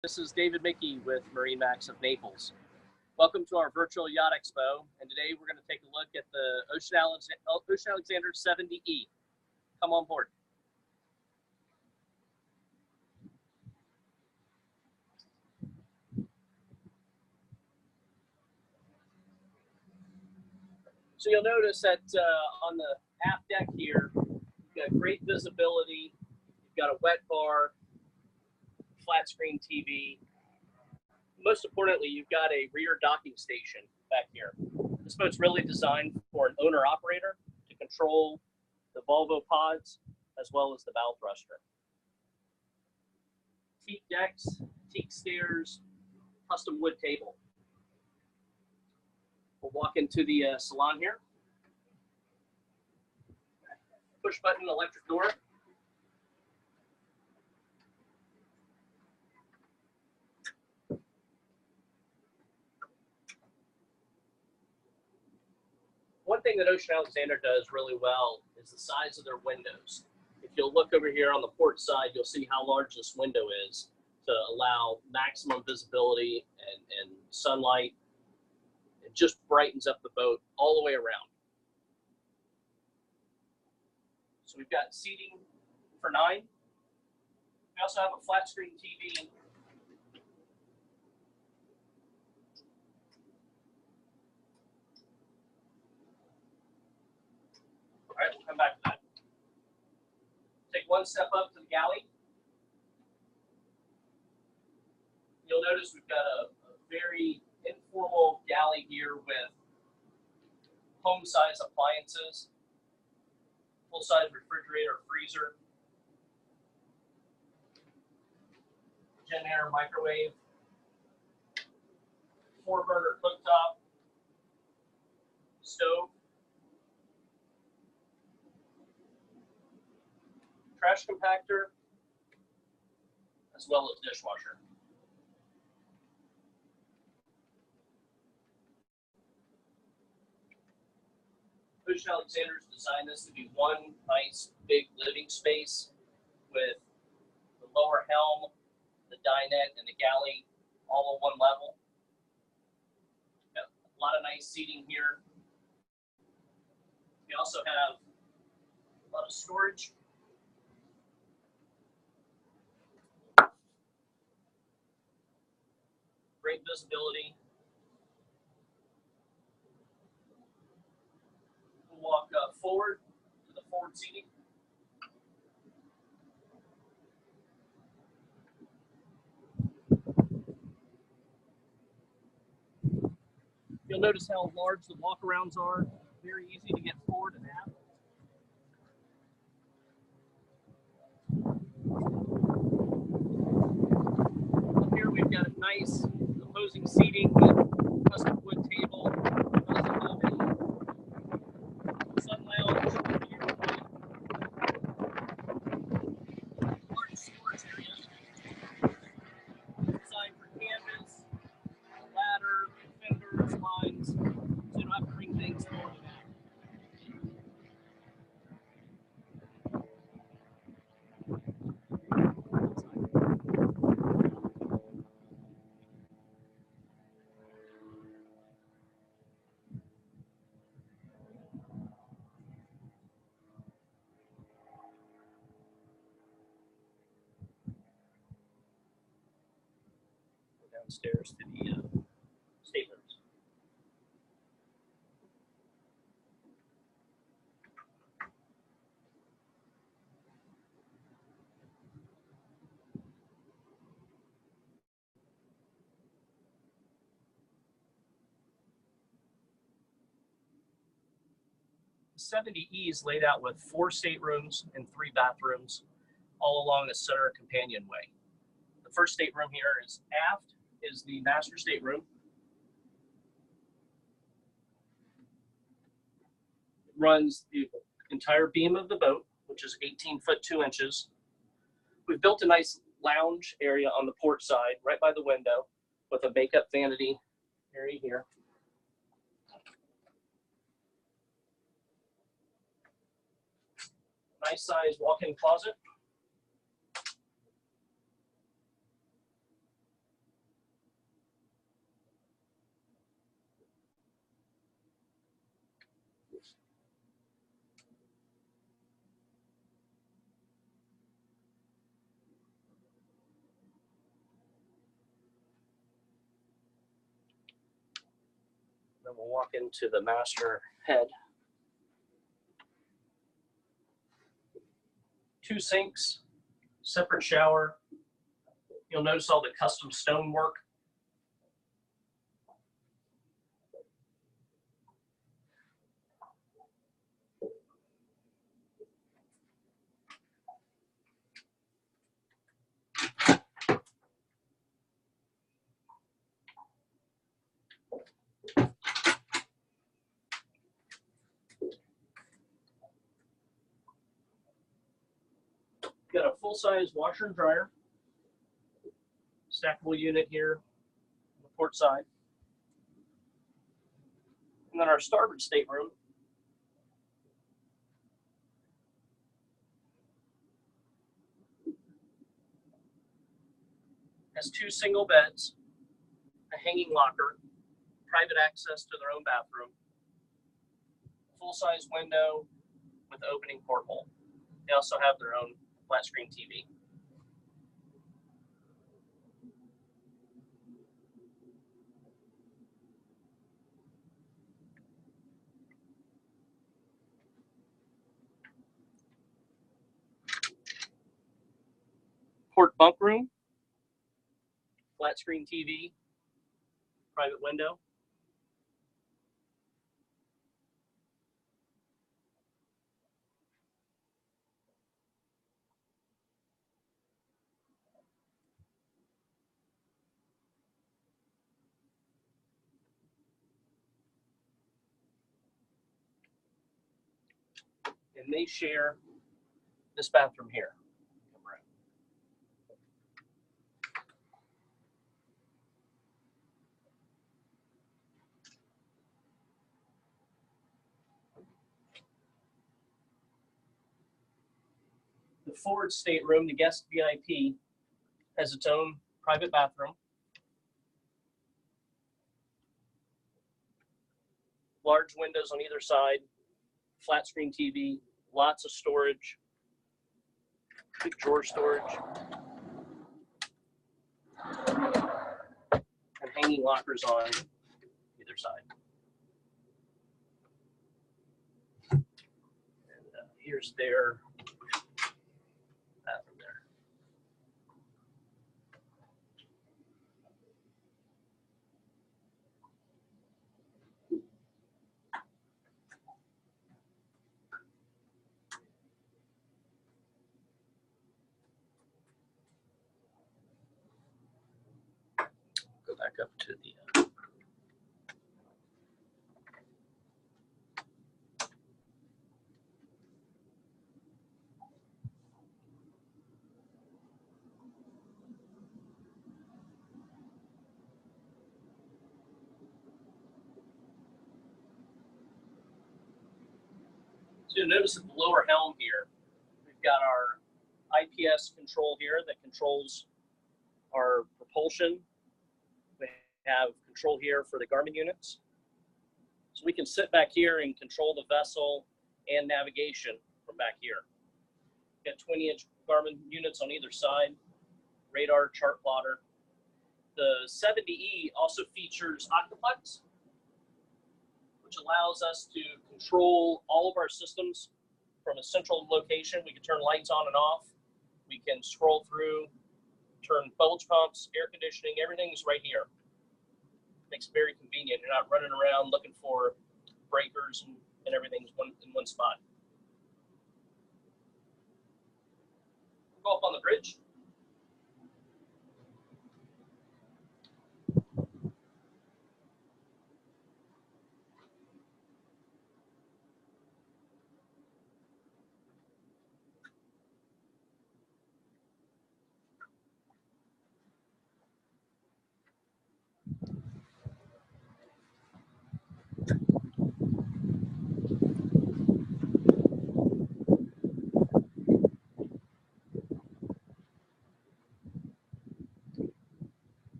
This is David Mickey with MarineMax of Naples. Welcome to our virtual Yacht Expo, and today we're going to take a look at the Ocean Alexander 70E. Come on board. So you'll notice that on the aft deck here, you've got great visibility, you've got a wet bar, flat screen TV. Most importantly, you've got a rear docking station back here. This boat's really designed for an owner-operator to control the Volvo pods as well as the bow thruster. Teak decks, teak stairs, custom wood table. We'll walk into the salon here. Push button electric door. One thing that Ocean Alexander does really well is the size of their windows. If you'll look over here on the port side, you'll see how large this window is to allow maximum visibility and sunlight. It just brightens up the boat all the way around. So we've got seating for 9. We also have a flat screen TV. All right, we'll come back to that. Take one step up to the galley. You'll notice we've got a very informal galley here with home-size appliances, full-size refrigerator, freezer, Genair microwave, 4-burner cooktop, stove, trash compactor, as well as dishwasher. Ocean Alexander's designed this to be one nice big living space with the lower helm, the dinette, and the galley all on one level. Got a lot of nice seating here. We also have a lot of storage. Great visibility. We'll walk forward to the forward seating. You'll notice how large the walkarounds are. Very easy to get forward and aft. Up here we've got a nice opposing seating with custom wood table. We also have a sun lounge here with large storage area designed for canvas, ladder, fenders, lines, so you don't have to bring things forward and aft. Downstairs to the staterooms. The 70E is laid out with 4 staterooms and 3 bathrooms, all along a center companionway. The first stateroom here is aft, is the master stateroom. It runs the entire beam of the boat, which is 18 foot 2 inches. We've built a nice lounge area on the port side, right by the window, with a makeup vanity area here. Nice size walk-in closet. Then we'll walk into the master head. 2 sinks, separate shower. You'll notice all the custom stonework. Got a full-size washer and dryer. Stackable unit here on the port side. And then our starboard stateroom has 2 single beds, a hanging locker, private access to their own bathroom, full-size window with opening porthole. They also have their own flat screen TV. Port bunk room, flat screen TV, private window. And they share this bathroom here. The forward stateroom, the guest VIP, has its own private bathroom. Large windows on either side, flat screen TV, lots of storage, big drawer storage, and hanging lockers on either side. And here's their bathroom there. Go back up to the so you'll notice at the lower helm here, we've got our IPS control here that controls our propulsion. We have control here for the Garmin units. So we can sit back here and control the vessel and navigation from back here. We've got 20-inch Garmin units on either side, radar, chart plotter. The 70E also features Octoplex, which allows us to control all of our systems from a central location. We can turn lights on and off. We can scroll through, turn bulge pumps, air conditioning, everything's right here. Makes it very convenient. You're not running around looking for breakers and everything's in one spot. We'll go up on the bridge.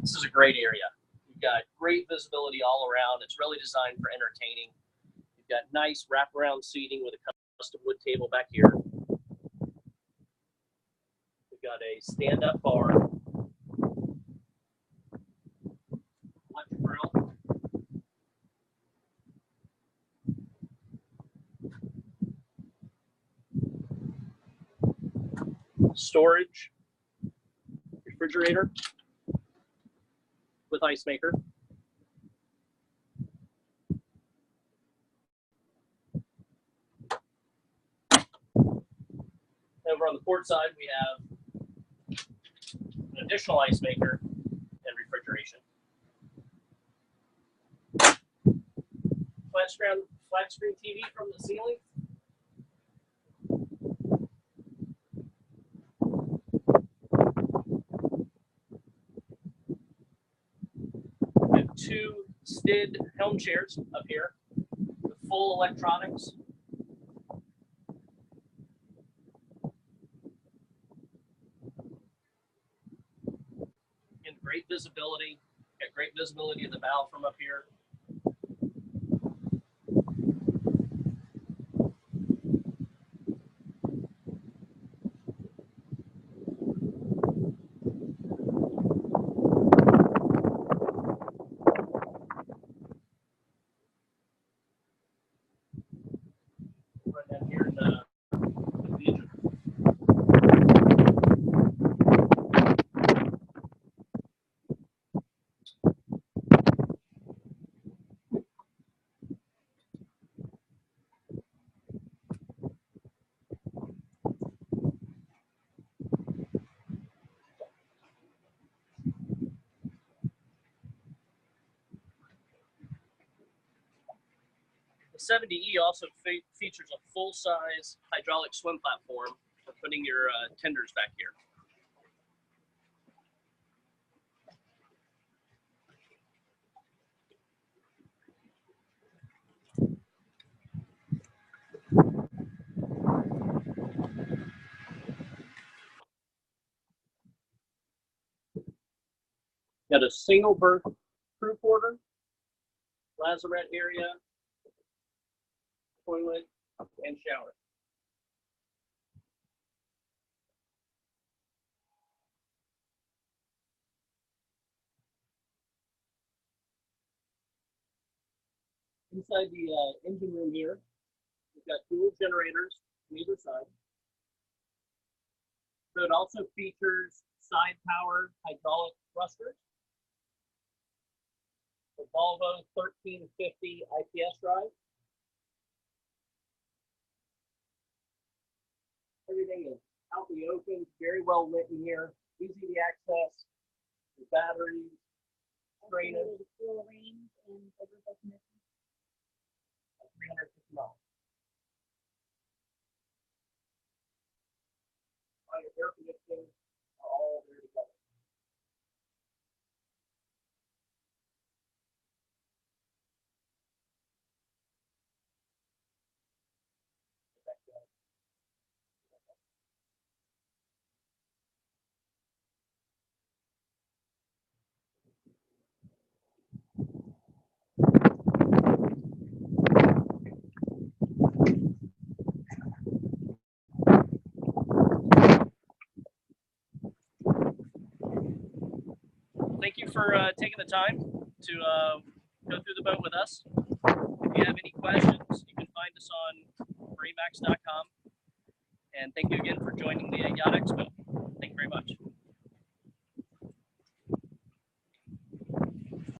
This is a great area. You've got great visibility all around. It's really designed for entertaining. You've got nice wraparound seating with a custom wood table back here. got a stand-up bar, electric grill, storage, refrigerator with ice maker. Over on the port side, we have an additional ice maker and refrigeration. Flat screen TV from the ceiling. We have 2 STID helm chairs up here with full electronics. Again, great visibility. Got great visibility of the bow from up here. Right down here in the engine. The 70E also features a full-size hydraulic swim platform for putting your tenders back here. Got a single berth crew quarter, lazarette area, toilet, and shower. Inside the engine room here, we've got dual generators on either side. So it also features side powered hydraulic thrusters, the Volvo 1350 IPS drive. Everything is out in the open, very well lit in here, easy to access. The batteries, drainage. Fuel range and overall condition. $350. Your air conditioning are all there together. Thank you for taking the time to go through the boat with us. If you have any questions, you can find us on MarineMax.com. And thank you again for joining the Yacht Expo.